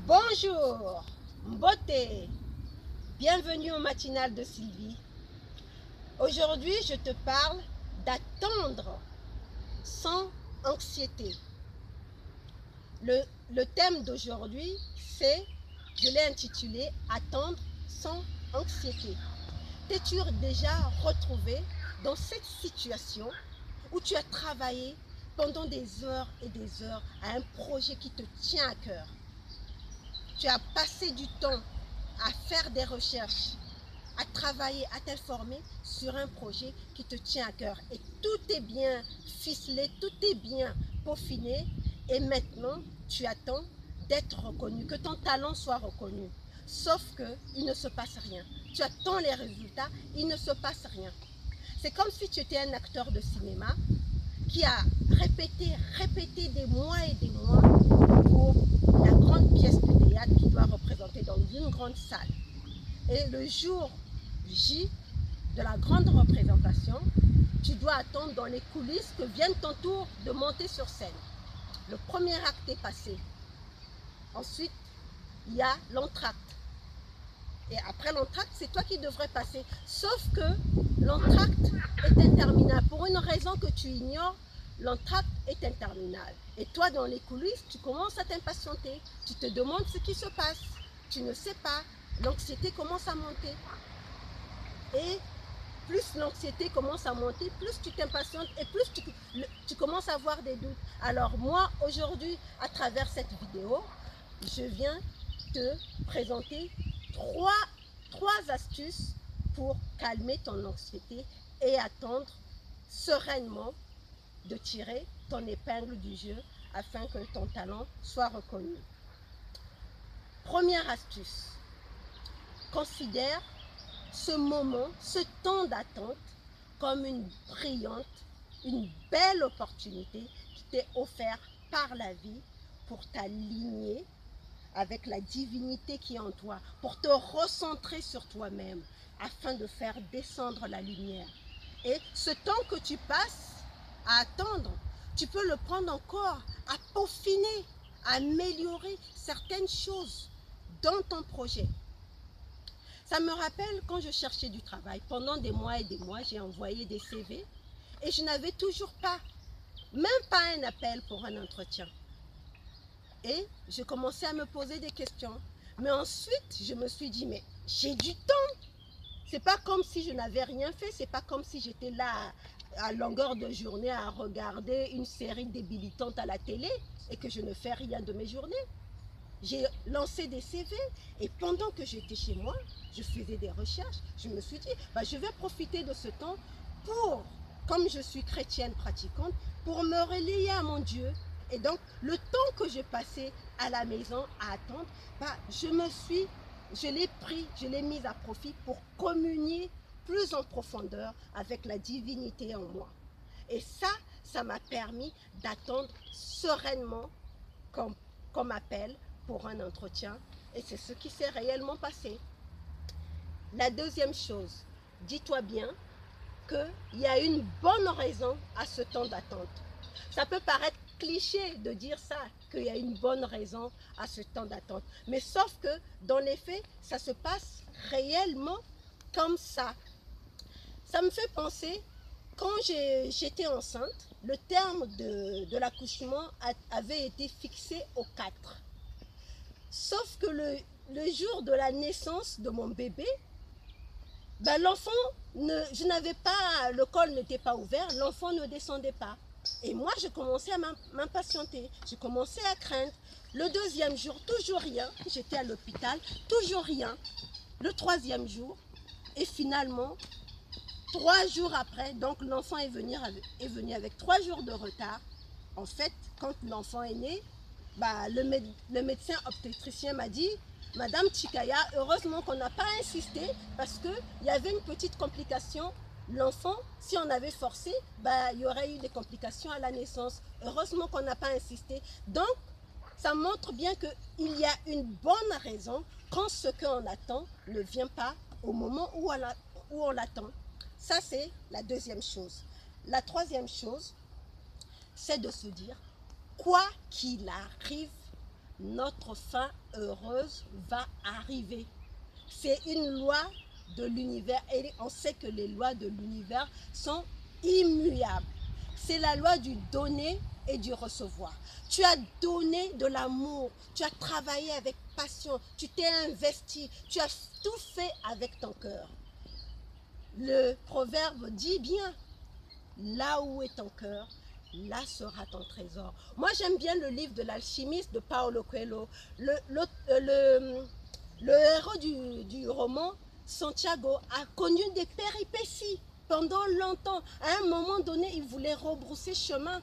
Bonjour, beauté, bienvenue au matinal de Sylvie. Aujourd'hui, je te parle d'attendre sans anxiété. Le thème d'aujourd'hui, c'est, je l'ai intitulé « Attendre sans anxiété ». T'es-tu déjà retrouvé dans cette situation où tu as travaillé pendant des heures et des heures à un projet qui te tient à cœur? Tu as passé du temps à faire des recherches, à travailler, à t'informer sur un projet qui te tient à cœur. Et tout est bien ficelé, tout est bien peaufiné. Et maintenant, tu attends d'être reconnu, que ton talent soit reconnu. Sauf qu'il ne se passe rien. Tu attends les résultats, il ne se passe rien. C'est comme si tu étais un acteur de cinéma qui a répété des mois et des mois pour la grande pièce de théâtre qu'il doit représenter dans une grande salle. Et le jour J de la grande représentation, tu dois attendre dans les coulisses que vienne ton tour de monter sur scène. Le premier acte est passé. Ensuite, il y a l'entracte. Et après l'entracte, c'est toi qui devrais passer. Sauf que l'entracte est interminable. Pour une raison que tu ignores, l'entracte est interminable. Et toi, dans les coulisses, tu commences à t'impatienter. Tu te demandes ce qui se passe. Tu ne sais pas. L'anxiété commence à monter. Et plus l'anxiété commence à monter, plus tu t'impatientes et plus tu commences à avoir des doutes. Alors moi, aujourd'hui, à travers cette vidéo, je viens te présenter trois astuces pour calmer ton anxiété et attendre sereinement de tirer ton épingle du jeu afin que ton talent soit reconnu. Première astuce, considère ce moment, ce temps d'attente comme une brillante, une belle opportunité qui t'est offerte par la vie pour t'aligner avec la divinité qui est en toi, pour te recentrer sur toi-même afin de faire descendre la lumière. Et ce temps que tu passes à attendre, tu peux le prendre encore à peaufiner, à améliorer certaines choses dans ton projet. Ça me rappelle quand je cherchais du travail. Pendant des mois et des mois, j'ai envoyé des CV et je n'avais toujours pas, même pas un appel pour un entretien. Et je commençais à me poser des questions. Mais ensuite, je me suis dit, mais j'ai du temps. C'est pas comme si je n'avais rien fait. C'est pas comme si j'étais là à longueur de journée à regarder une série débilitante à la télé et que je ne fais rien de mes journées. J'ai lancé des CV et pendant que j'étais chez moi, je faisais des recherches. Je me suis dit, bah, je vais profiter de ce temps pour, comme je suis chrétienne pratiquante, pour me relier à mon Dieu. Et donc, le temps que j'ai passé à la maison à attendre, bah, je l'ai pris, je l'ai mis à profit pour communier plus en profondeur avec la divinité en moi. Et ça m'a permis d'attendre sereinement qu'on m'appelle pour un entretien. Et c'est ce qui s'est réellement passé. La deuxième chose, dis-toi bien qu'il y a une bonne raison à ce temps d'attente. Ça peut paraître cliché de dire ça, qu'il y a une bonne raison à ce temps d'attente. Mais sauf que dans les faits, ça se passe réellement comme ça. Ça me fait penser, quand j'étais enceinte, le terme de l'accouchement avait été fixé au 4. Sauf que le jour de la naissance de mon bébé, ben l'enfant, je n'avais pas, le col n'était pas ouvert, l'enfant ne descendait pas. Et moi, je commençais à m'impatienter, je commençais à craindre. Le deuxième jour, toujours rien, j'étais à l'hôpital, toujours rien. Le troisième jour, et finalement, 3 jours après, donc l'enfant est venu avec 3 jours de retard. En fait, quand l'enfant est né, bah, le médecin obstétricien m'a dit, Madame Chikaya, heureusement qu'on n'a pas insisté parce qu'il y avait une petite complication. L'enfant, si on avait forcé, bah, il y aurait eu des complications à la naissance. Heureusement qu'on n'a pas insisté. Donc, ça montre bien qu'il y a une bonne raison quand ce qu'on attend ne vient pas au moment où on l'attend. Ça, c'est la deuxième chose. La troisième chose, c'est de se dire, quoi qu'il arrive, notre fin heureuse va arriver. C'est une loi de l'univers et on sait que les lois de l'univers sont immuables. C'est la loi du donner et du recevoir. Tu as donné de l'amour, tu as travaillé avec passion, tu t'es investi, tu as tout fait avec ton cœur. Le proverbe dit bien, là où est ton cœur, là sera ton trésor. Moi, j'aime bien le livre de l'alchimiste de Paulo Coelho. Le héros du roman, Santiago, a connu des péripéties pendant longtemps. À un moment donné, il voulait rebrousser chemin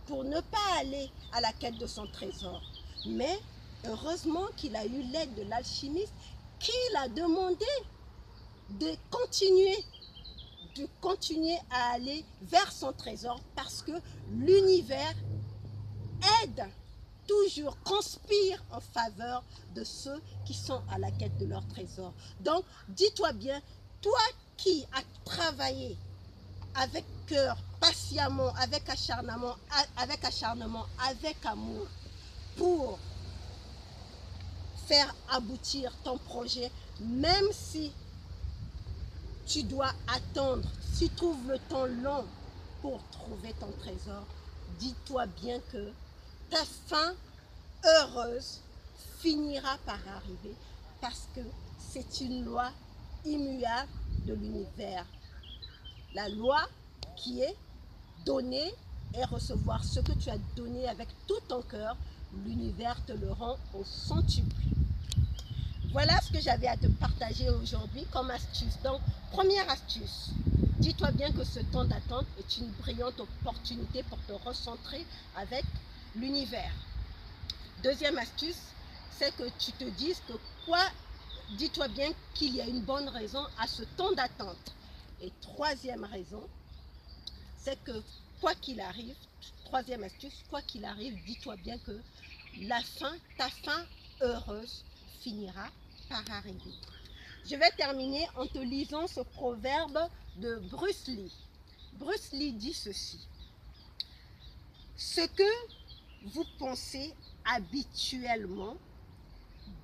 pour ne pas aller à la quête de son trésor. Mais heureusement qu'il a eu l'aide de l'alchimiste qui l'a demandé de continuer à aller vers son trésor parce que l'univers aide, toujours conspire en faveur de ceux qui sont à la quête de leur trésor. Donc, dis-toi bien, toi qui as travaillé avec cœur, patiemment, avec acharnement, avec amour, pour faire aboutir ton projet, même si tu dois attendre, si tu trouves le temps long pour trouver ton trésor, dis-toi bien que ta fin heureuse finira par arriver parce que c'est une loi immuable de l'univers. La loi qui est donner et recevoir ce que tu as donné avec tout ton cœur, l'univers te le rend au centuple. Voilà ce que j'avais à te partager aujourd'hui comme astuce. Donc, première astuce, dis-toi bien que ce temps d'attente est une brillante opportunité pour te recentrer avec l'univers. Deuxième astuce, c'est que tu te dises que dis-toi bien qu'il y a une bonne raison à ce temps d'attente. Et troisième raison, c'est que quoi qu'il arrive, troisième astuce, quoi qu'il arrive, dis-toi bien que ta fin heureuse finira par arriver. Je vais terminer en te lisant ce proverbe de Bruce Lee. Bruce Lee dit ceci: ce que vous pensez habituellement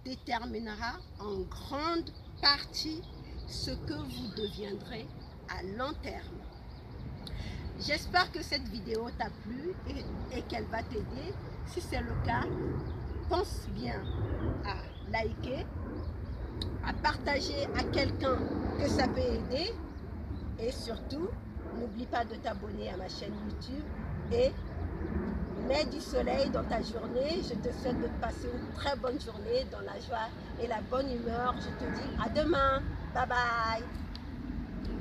déterminera en grande partie ce que vous deviendrez à long terme. J'espère que cette vidéo t'a plu et qu'elle va t'aider. Si c'est le cas, pense bien à liker, à partager à quelqu'un que ça peut aider et surtout, n'oublie pas de t'abonner à ma chaîne YouTube et mets du soleil dans ta journée. Je te souhaite de passer une très bonne journée dans la joie et la bonne humeur. Je te dis à demain. Bye bye.